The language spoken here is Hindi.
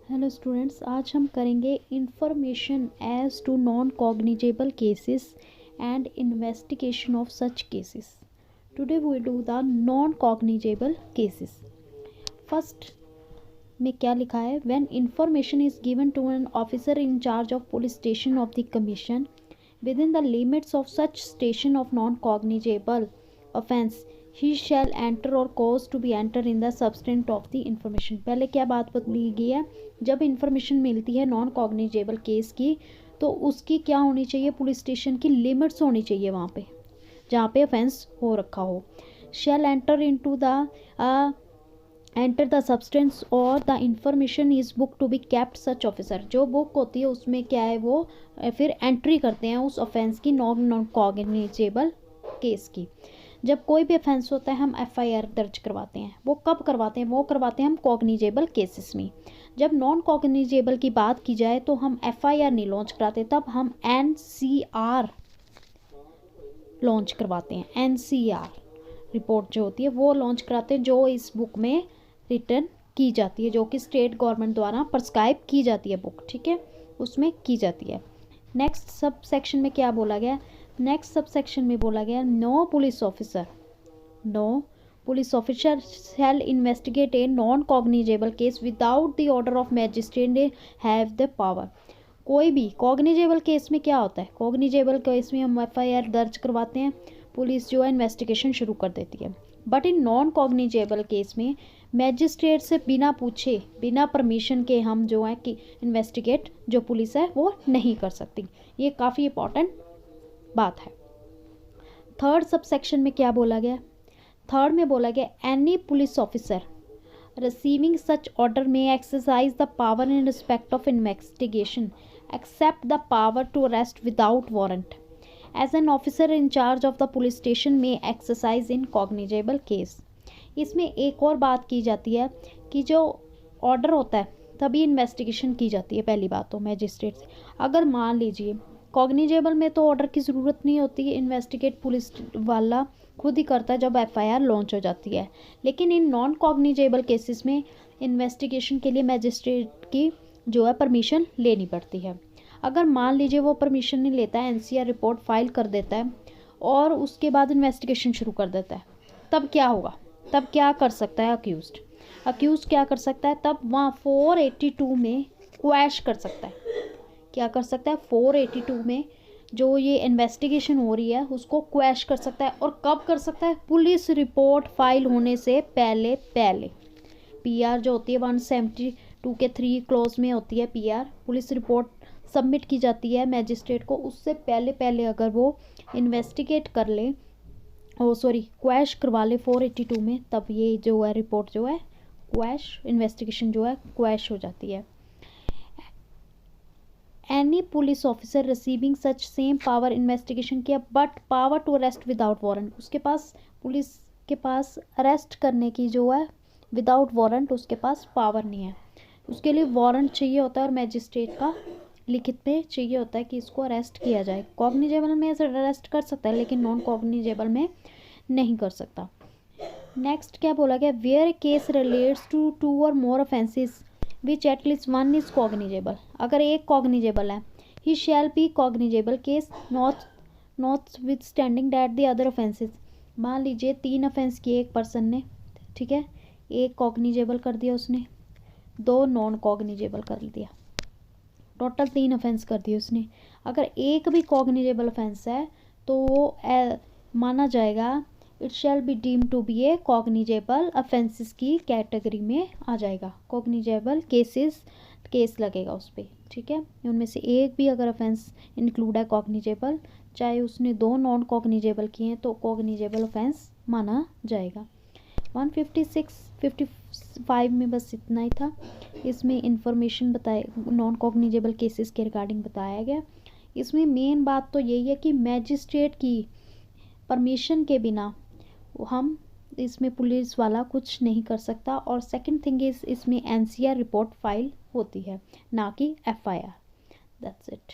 हेलो स्टूडेंट्स, आज हम करेंगे information as to non cognizable cases and investigation of such cases. Today we do the non cognizable cases. First में क्या लिखा है? When information is given to an officer in charge of police station of the commission within the limits of such station of non-cognizable offence, he shall enter or cause to be enter in the substance of the information। पहले क्या बात बोली गई है? जब इंफॉर्मेशन मिलती है नॉन कॉग्निजेबल केस की तो उसकी क्या होनी चाहिए? पुलिस स्टेशन की लिमिट्स होनी चाहिए वहाँ पे जहाँ पे ऑफेंस हो रखा हो। Shall enter into the enter the substance और the information is book to be kept such officer. जो बुक होती है उसमें क्या है, वो फिर एंट्री करते हैं उस ऑफेंस की, नॉन कॉग्निजेबल केस की। जब कोई भी ऑफेंस होता है हम एफआईआर दर्ज करवाते हैं। वो कब करवाते हैं? वो करवाते हैं हम कॉग्निजेबल केसेस में। जब नॉन कॉग्निजेबल की बात की जाए तो हम एफआईआर नहीं लॉन्च कराते, तब हम एनसीआर लॉन्च करवाते हैं। एनसीआर रिपोर्ट जो होती है वो लॉन्च कराते हैं, जो इस बुक में रिटर्न की जाती है, जो कि स्टेट गवर्नमेंट द्वारा प्रिस्क्राइब की जाती है बुक, ठीक है, उसमें की जाती है। नेक्स्ट सब सेक्शन में क्या बोला गया? नेक्स्ट सब सेक्शन में बोला गया no police officer shall investigate a non cognizable case without the order of magistrate have the power. कोई भी कॉग्निजेबल केस में क्या होता है? कॉग्निजेबल केस में हम एफआईआर दर्ज करवाते हैं, पुलिस जो है इन्वेस्टिगेशन शुरू कर देती है। But in non cognizable case में मैजिस्ट्रेट से बिना पूछे, बिना परमिशन के हम जो है कि इन्वेस्टिगेट जो पुलिस है वो नहीं कर सकती। ये काफ़ी इंपॉर्टेंट बात है। थर्ड सब सेक्शन में क्या बोला गया? थर्ड में बोला गया any police officer receiving such order may exercise the power in respect of investigation except the power to arrest without warrant as an officer in charge of the police station may exercise in cognizable case। इसमें एक और बात की जाती है कि जो ऑर्डर होता है तभी इन्वेस्टिगेशन की जाती है। पहली बात तो मैजिस्ट्रेट से, अगर मान लीजिए कॉग्निजेबल में तो ऑर्डर की ज़रूरत नहीं होती, इन्वेस्टिगेट पुलिस वाला खुद ही करता है जब एफआईआर लॉन्च हो जाती है। लेकिन इन नॉन कॉग्निजेबल केसेस में इन्वेस्टिगेशन के लिए मैजिस्ट्रेट की जो है परमिशन लेनी पड़ती है। अगर मान लीजिए वो परमिशन नहीं लेता है, एनसीआर रिपोर्ट फाइल कर देता है और उसके बाद इन्वेस्टिगेशन शुरू कर देता है, तब क्या होगा? तब क्या कर सकता है अक्यूज क्या कर सकता है? तब वहाँ 482 में क्वैश कर सकता है। क्या कर सकता है? 482 में जो ये इन्वेस्टिगेशन हो रही है उसको क्वैश कर सकता है। और कब कर सकता है? पुलिस रिपोर्ट फाइल होने से पहले पीआर जो होती है 172 के 3 क्लॉज में होती है पीआर, पुलिस रिपोर्ट सबमिट की जाती है मैजिस्ट्रेट को, उससे पहले अगर वो इन्वेस्टिगेट कर ले, क्वैश करवा ले 482 में, तब ये जो है रिपोर्ट जो है क्वैश, इन्वेस्टिगेशन जो है क्वैश हो जाती है। Any police officer receiving such same power investigation किया but power to arrest without warrant, उसके पास, पुलिस के पास अरेस्ट करने की जो है विदाउट वारंट उसके पास पावर नहीं है। उसके लिए वारंट चाहिए होता है और मैजिस्ट्रेट का लिखित में चाहिए होता है कि इसको अरेस्ट किया जाए। कॉग्निजेबल में अरेस्ट कर सकता है लेकिन नॉन कॉग्निजेबल में नहीं कर सकता। नेक्स्ट क्या बोला गया? Where case relates to 2 or more offences which at least 1 is cognizable. अगर एक कॉग्निजेबल है, ही shall be cognizable case notwithstanding that the other offences. मान लीजिए 3 ऑफेंस किए एक पर्सन ने, ठीक है, एक कॉग्निजेबल कर दिया उसने, 2 नॉन कॉग्निजेबल कर दिया, टोटल 3 ऑफेंस कर दिए उसने। अगर एक भी कॉग्निजेबल ऑफेंस है तो वो माना जाएगा, it shall be deem to be a cognizable offences की कैटेगरी में आ जाएगा। कॉग्निजेबल केस लगेगा उस पर, ठीक है। उनमें से एक भी अगर ऑफेंस इंक्लूड है कॉग्निजेबल, चाहे उसने 2 नॉन कॉग्निजेबल किए हैं, तो कॉग्निजेबल ऑफेंस माना जाएगा। 156-55 में बस इतना ही था। इसमें इंफॉर्मेशन बताए नॉन कॉग्निजेबल केसेस के रिगार्डिंग बताया गया। इसमें मेन बात तो यही है कि मैजिस्ट्रेट की परमिशन के बिना हम इसमें पुलिस वाला कुछ नहीं कर सकता। और सेकंड थिंग इज इसमें एनसीआर रिपोर्ट फाइल होती है, ना कि एफआईआर। That's it.